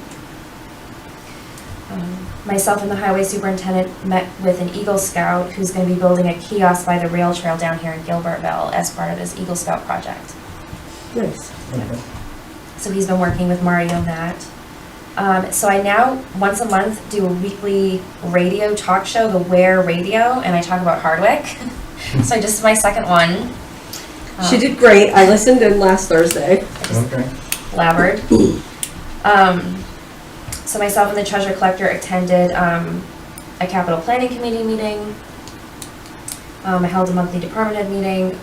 Myself and the highway superintendent met with an Eagle Scout who's going to be building a kiosk by the rail trail down here in Gilbertville as part of his Eagle Scout project. Nice. So he's been working with Marty on that. So I now, once a month, do a weekly radio talk show, the Where Radio, and I talk about Hardwick. So this is my second one. She did great. I listened in last Thursday. Labored. So myself and the treasurer collector attended a capital planning committee meeting. I held a monthly department head meeting.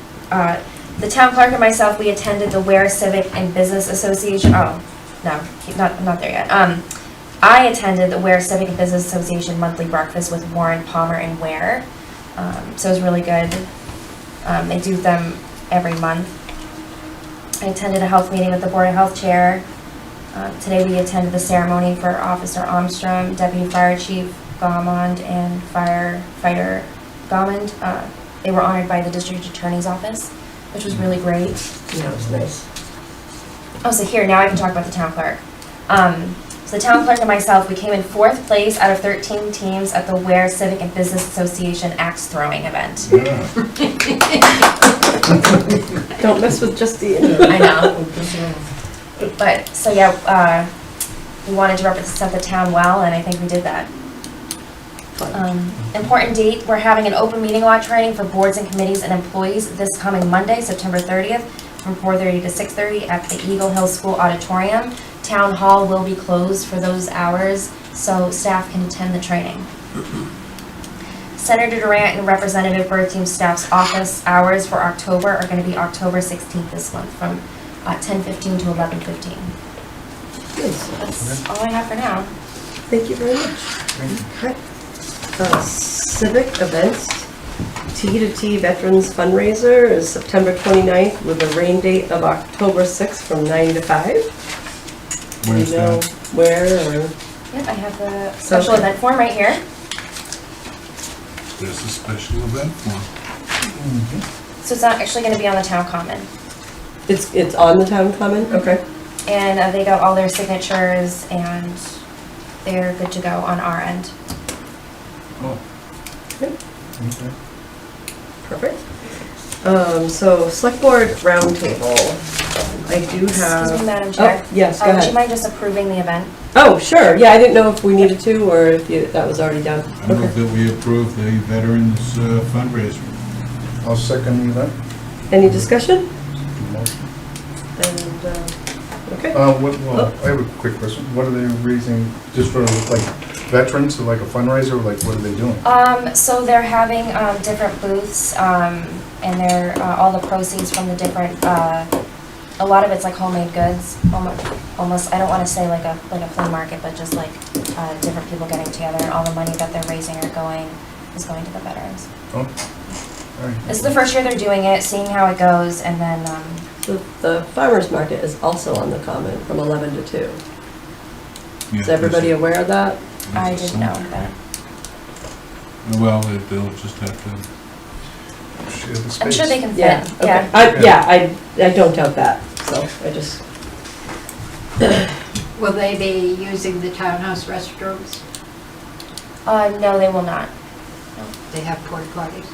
The town clerk and myself, we attended the Ware Civic and Business Association. Oh, no, not there yet. I attended the Ware Civic and Business Association monthly breakfast with Warren, Palmer, and Ware. So it was really good. They do them every month. I attended a health meeting with the Board of Health chair. Today we attended the ceremony for Officer Armstrong, Deputy Fire Chief Gaumond, and Firefighter Gaumond. They were honored by the District Attorney's Office, which was really great. Yeah, it was nice. Oh, so here, now I can talk about the town clerk. So the town clerk and myself, we came in 4th place out of 13 teams at the Ware Civic and Business Association axe throwing event. Don't mess with Justine. I know. But, so yeah, we wanted to represent the town well, and I think we did that. Important date, we're having an open meeting law training for boards and committees and employees this coming Monday, September 30th, from 4:30 to 6:30 at the Eagle Hill School Auditorium. Town Hall will be closed for those hours, so staff can attend the training. Senator Durant and Representative Berthium's staff's office hours for October are going to be October 16th this month, from 10:15 to 11:15. That's all I have for now. Thank you very much. Okay. Civic Events, T to T Veterans Fundraiser is September 29th with a rain date of October 6th from 9 to 5. Do Where's you know that? where or? Yep, I have the special event form right here. There's a special event form. So it's not actually going to be on the town common. It's on the town common? Okay. And they got all their signatures and they're good to go on our end. Oh. Perfect. So Selectboard Roundtable, I do have. Excuse me, Madam Chair. Oh, yes, go Would you ahead. mind just approving the event? Oh, sure, yeah, I didn't know if we needed to, or if that was already done. I move that we approve the Veterans Fundraiser. I'll second that. Any discussion? Motion. And, okay. I have a quick question. What are they raising, just for like veterans, or like a fundraiser, or like what are they doing? So they're having different booths, and they're all the proceeds from the different. A lot of it's like homemade goods, almost. I don't want to say like a flea market, but just like different people getting together, and all the money that they're raising is going to the veterans. Oh, all right. This is the first year they're doing it, seeing how it goes, and then. The farmer's market is also on the common from 11 to 2. Yeah, Is everybody aware of that? I didn't know that. Well, they'll just have to. Share the I'm sure space. they can fit. Yeah, okay. I don't doubt that, so I just. Will they be using the townhouse restrooms? No, they will not. They have porta potties?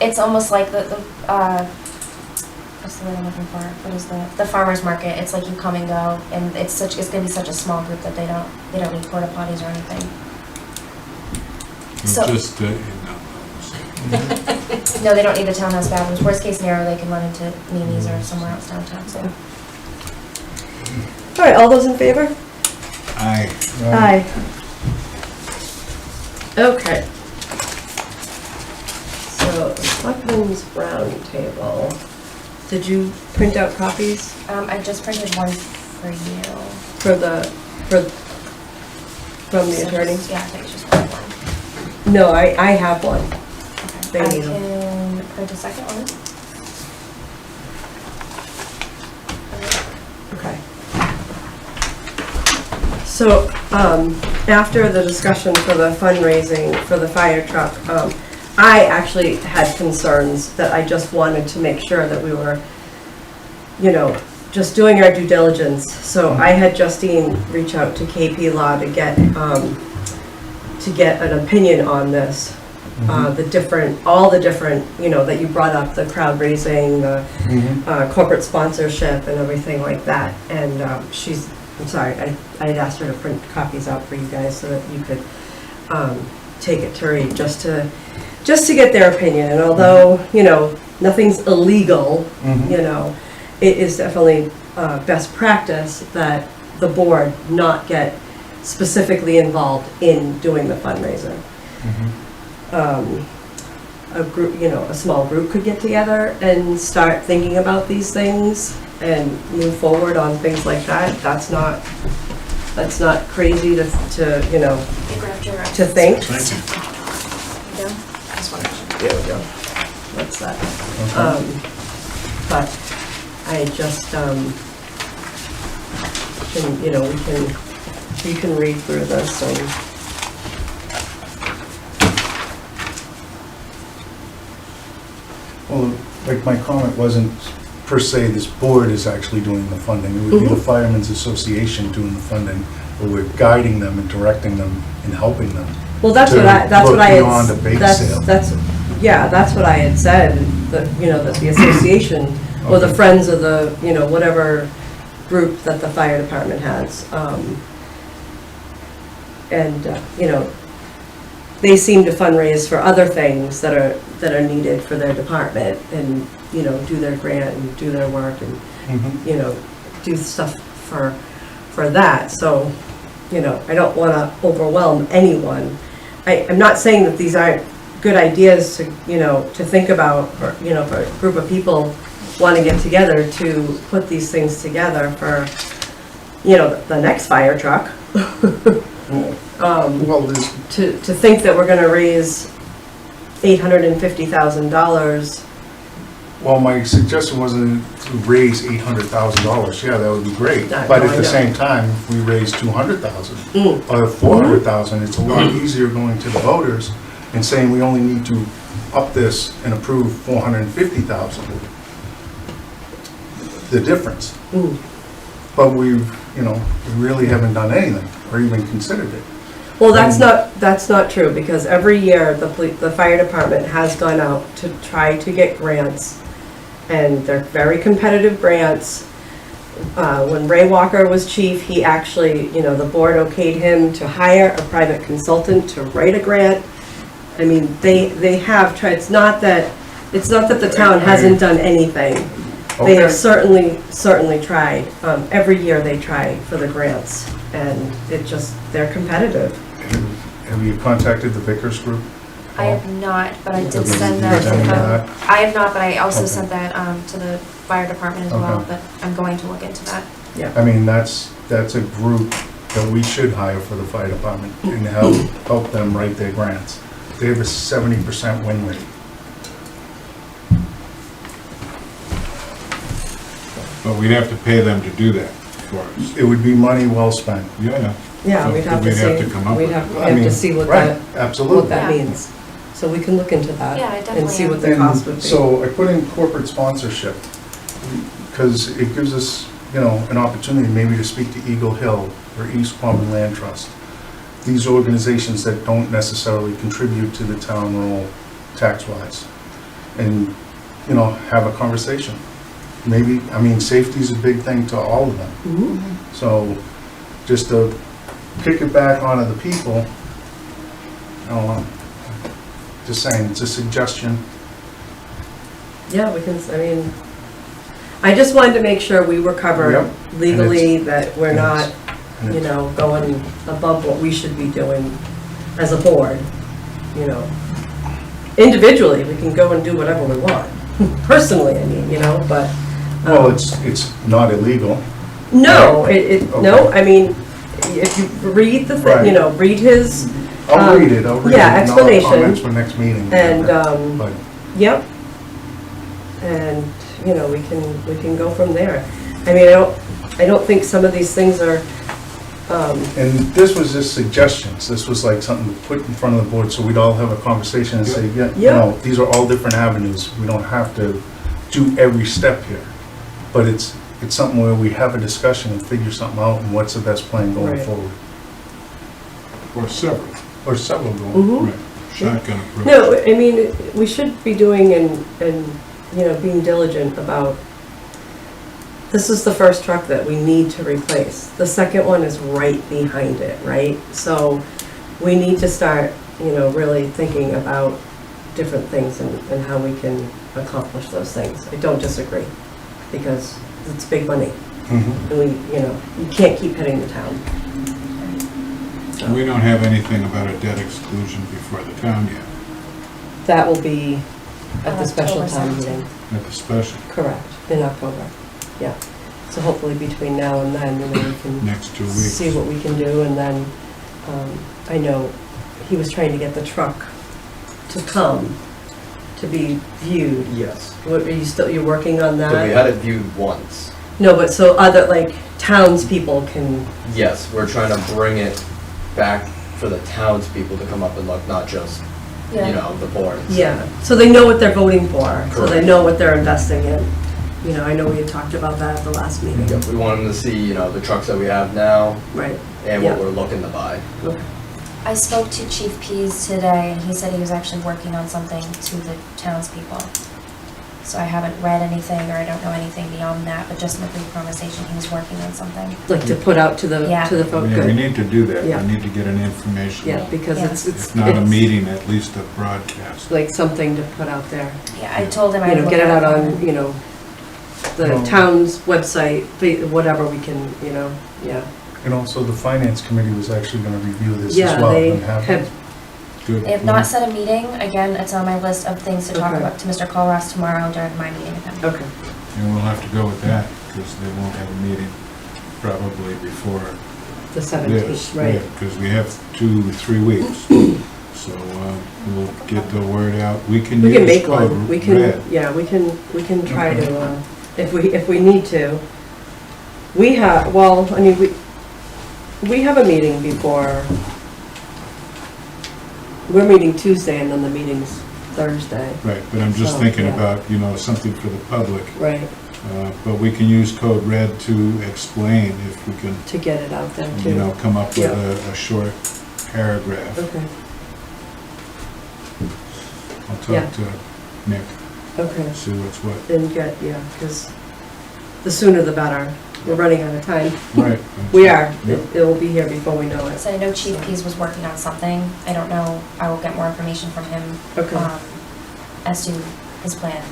It's almost like the what's the word I'm looking for? What is the farmer's market? It's like you come and go, and it's gonna be such a small group that they don't need porta potties or anything. So- Just, No, they don't need the townhouse bathrooms. Worst case scenario, they can run into Mimi's or somewhere else downtown. So. All right, all those in favor? Aye. Aye. Okay. So, Selectmen's Roundtable. Did you print out copies I just printed one for you. from the attorney? Yeah, I think it's just one. No, I have one. Okay. They I need them. can print a second one. Okay. So, after the discussion for the fundraising for the fire truck, I actually had concerns that I just wanted to make sure that we were, just doing our due diligence. So I had Justine reach out to KP Law to get an opinion on this. All the different, that you brought up, the crowd raising, the corporate sponsorship and everything like that. And I'm sorry, I had asked her to print copies out for you guys so that you could take it to read, just to get their opinion. And although, nothing's illegal, it is definitely best practice that the board not get specifically involved in doing the fundraiser. A group, a small group could get together and start thinking about these things and move forward on things like that. That's not crazy to think. There we go. What's that? But I just, we can read through this and. Well, like my comment wasn't per se this board is actually doing the funding. It would be the Firemen's Association doing the funding, but we're guiding them and directing them and helping them. Well, that's what I beyond a bake sale. that's what I had said, that, that the association or the friends of the, whatever group that the fire department has. And, you know, they seem to fundraise for other things that are needed for their department and, you know, do their grant and do their work and, you know, do stuff for that. So, you know, I don't want to overwhelm anyone. I'm not saying that these aren't good ideas to, you know, to think about, or, you know, for a group of people want to get together to put these things together for, you know, the next fire truck. To think that we're going to raise $850,000. Well, my suggestion wasn't to raise $800,000. Yeah, that would be great. But at the same time, if we raise $200,000 or $400,000, it's a lot easier going to the voters and saying we only need to up this and approve $450,000. The difference. But we really haven't done anything or even considered it. Well, that's not true, because every year the fire department has gone out to try to get grants, and they're very competitive grants. When Ray Walker was chief, he actually, you know, the board okayed him to hire a private consultant to write a grant. I mean, they have tried. It's not that the town hasn't done anything. They have certainly tried. Every year they try for the grants, and they're competitive. Have you contacted the Vickers group? I have not, but I did send that to them. I have not, but I also sent that to the fire department as well, but I'm going to look into that. Yeah. I mean, that's a group that we should hire for the fire department and help them write their grants. They have a 70% win rate. But we'd have to pay them to do that for us. It would be money well spent. Yeah. Yeah, So we'd have to come up see, we'd with have I mean, to see what right, absolutely. what that means. So we can look into that Yeah, I and definitely see am. what the cost would be. So I put in corporate sponsorship because it gives us, you know, an opportunity maybe to speak to Eagle Hill or East Quabbin Land Trust. These organizations that don't necessarily contribute to the town roll tax-wise. And, you know, have a conversation. Maybe, I mean, safety is a big thing to all of them. So just to kick it back onto the people, I don't know. Just saying, it's a suggestion. Yeah, we can, I mean, I just wanted to make sure we were covered Yep. legally, that we're and not, and you know, going above what we should be doing as a board, you know. Individually, we can go and do whatever we want, personally, I mean, you know, but. Well, it's not illegal. No, no, Okay. I mean, if you read the thing, you know, read his. I'll read it, I'll read it. Yeah, and I'll have explanation. comments for next meeting. And, But yep. And, you know, we can go from there. I mean, I don't think some of these things are, And this was just suggestions. This was like something to put in front of the board so we'd all have a conversation and say, yeah, you know, these are all different avenues. We don't have to do every step here. But it's something where we have a discussion and figure something out and what's the best plan going Right. forward. Or several. Or several going. Right. Shotgun approach. no, I mean, we should be doing and, you know, being diligent about, this is the first truck that we need to replace. The second one is right behind it, right? So we need to start, you know, really thinking about different things and how we can accomplish those things. I don't disagree, because it's big money. Mhm. And we, you know, you can't keep hitting the town. And we don't have anything about a debt exclusion before the town yet, That will be at the special October town 17th. meeting. at the special, Correct, in October, yeah. So hopefully between now and then, you know, we can next 2 weeks. see what we can do, and then, I know he was trying to get the truck to come, to be viewed. Yes. What, you're working on that? So we had it viewed once. No, but so other, like, townspeople can, Yes, we're trying to bring it back for the townspeople to come up and look, not just, you know, the boards. yeah, so they know what they're voting for, so they Correct. know what they're investing in. You know, I know we had talked about that at the last meeting. Yep, we want them to see, you know, the trucks that we have now Right. and Yeah. what we're looking to buy. Okay. I spoke to Chief Pease today, and he said he was actually working on something to the townspeople. So I haven't read anything, or I don't know anything beyond that, but just in the brief conversation, he was working on something. Like to put out to the, Yeah. to the folk, Yeah, we good. need to do that. Yeah. We need to get an information. Yeah, because Yeah. it's If not a it's meeting, at least a broadcast. like something to put out there. Yeah, I told him I You would know, look get it out at on, you know, the Well- town's website, whatever we can, you know, yeah. And also, the finance committee was actually gonna review this as Yeah, well. they and have- have, Good. They have not set a meeting. Again, it's on my list of things to talk Okay. about to Mr. Colross tomorrow during my meeting with him. okay, And we'll have to go with that, because they won't have a meeting probably before the this. 17th, right. Because we have 2-3 weeks. So we'll get the word out. We can We use can make code one, we can, red. yeah, we can try to, if we need to. We have, well, I mean, we have a meeting before, we're meeting Tuesday and then the meeting's Thursday, Right, but I'm just So, thinking yeah. about, you know, something for the public. right, But we can use code red to explain if we can, to get it out there too. you know, come up with Yeah. a short paragraph. Okay, I'll Yeah. talk to Nick, okay, see what's what. then get, yeah, because the sooner the better. We're running out of time. Right. We are, Yep. it will be here before we know it. So I know Chief Pease was working on something. I don't know. I will get more information from him Okay, as to his plan.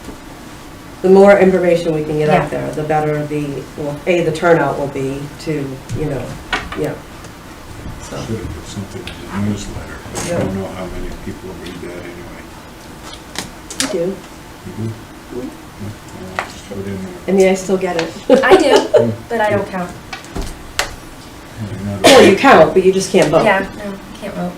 the more information we can get Yeah. out there, the better well, the turnout will be to, you know, yeah. So, Should have put something in the newsletter. I Yeah. don't know how many people read that anyway. I do. You do? Mm. Yeah, I'll just put it in there. I mean, I still get it. I do, but I don't count. Another- Well, you count, but you just can't vote. Yeah, no, can't vote.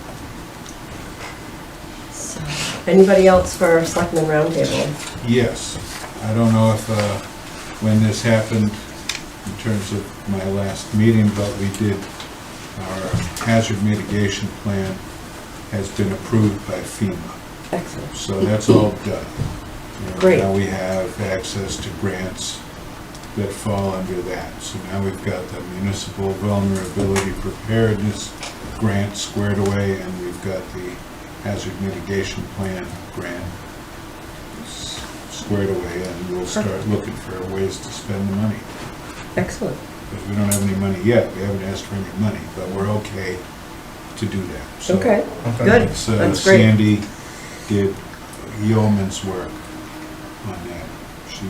So, anybody else for Selectmen Roundtable? Yes, I don't know if, when this happened in terms of my last meeting, but we did, our hazard mitigation plan has been approved by FEMA. Excellent. So that's all done. You know, Great. Now we have access to grants that fall under that. So now we've got the municipal vulnerability preparedness grant squared away, and we've got the hazard mitigation plan grant squared away, and we'll start looking for ways to spend the money. Excellent. Because we don't have any money yet, we haven't asked for any money, but we're okay to do that. So Okay, Okay. good. it's, That's great. Sandy did yeoman's work on that. She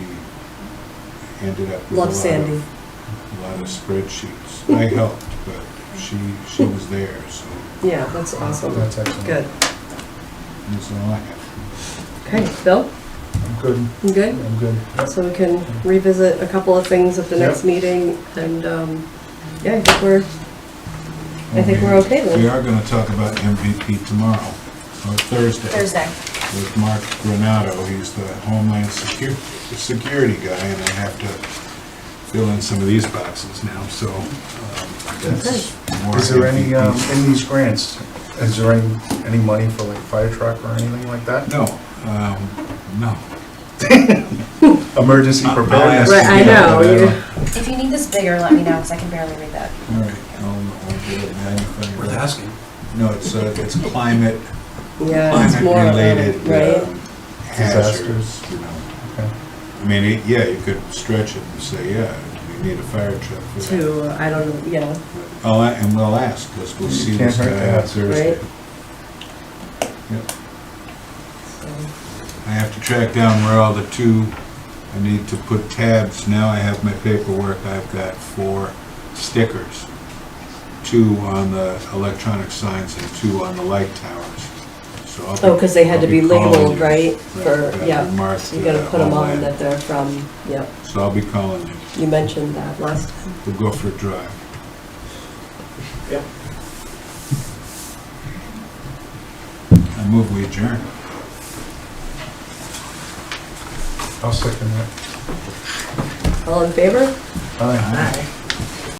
ended up with Love Sandy. a lot of spreadsheets. I helped, but she was there, so Yeah, that's awesome. That's excellent. Good. that's all I have. Okay, Bill, I'm good, you good? I'm good. Yep. So we can revisit a couple of things at the next meeting, and, yeah, I think we're okay We then. are gonna talk about MVP tomorrow, or Thursday. Thursday. With Mark Granato. He's the Homeland Security guy, and I have to fill in some of these boxes now, so that's more. Is there any, MVP. in these grants, is there any money for like fire truck or anything like that? No, no. Emergency I'll preparedness? ask Right, I you, know, but you- don't- If you need this bigger, let me know, because I can barely read that. All right, I'll get it magnified. Worth asking. No, it's climate, Yeah, it's more, climate-related right? hazards, Disasters. you know. Okay. I mean, yeah, you could stretch it and say, yeah, we need a fire truck for that. To, I don't know, yeah, And we'll ask, because we'll see Can't this hurt guy to on ask. Thursday. Right. Yep. so, I have to track down where all the I need to put tabs. Now I have my paperwork. I've got 4 stickers. 2 on the electronic signs and 2 on the light towers. So I'll be- oh, because they had to I'll be calling labeled, you. right? For, Gotta yeah, be marked, you gotta put them on Homeland. that they're from, yeah, So I'll be calling you. you mentioned that last time. We'll go for a drive. Yep. I move we adjourn. I'll second that. All in favor? Aye. Aye.